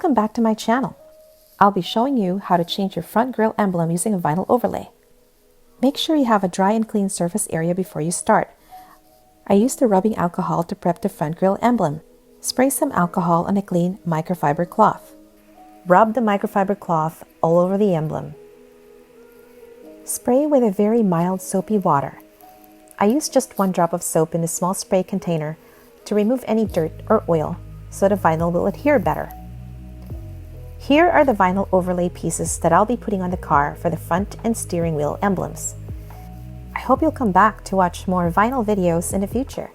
Welcome back to my channel. I'll be showing you how to change your front grille emblem using a vinyl overlay. Make sure you have a dry and clean surface area before you start. I used the rubbing alcohol to prep the front grille emblem. Spray some alcohol on a clean microfiber cloth. Rub the microfiber cloth all over the emblem. Spray with a very mild soapy water. I used just 1 drop of soap in a small spray container to remove any dirt or oil so the vinyl will adhere better. Here are the vinyl overlay pieces that I'll be putting on the car for the front and steering wheel emblems. I hope you'll come back to watch more vinyl videos in the future.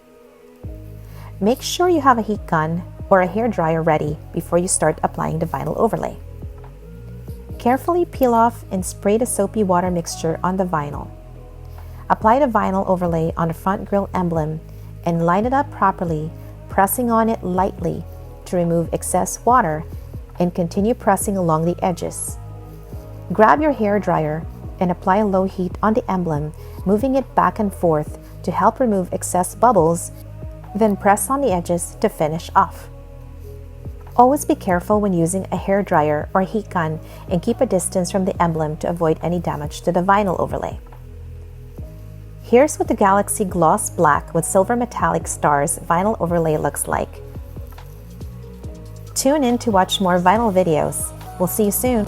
Make sure you have a heat gun or a hair dryer ready before you start applying the vinyl overlay. Carefully peel off and spray the soapy water mixture on the vinyl. Apply the vinyl overlay on the front grille emblem and line it up properly, pressing on it lightly to remove excess water and continue pressing along the edges. Grab your hair dryer and apply a low heat on the emblem, moving it back and forth to help remove excess bubbles, then press on the edges to finish off. Always be careful when using a hair dryer or heat gun and keep a distance from the emblem to avoid any damage to the vinyl overlay. Here's what the Galaxy Gloss Black with Silver Metallic Stars vinyl overlay looks like. Tune in to watch more vinyl videos. We'll see you soon.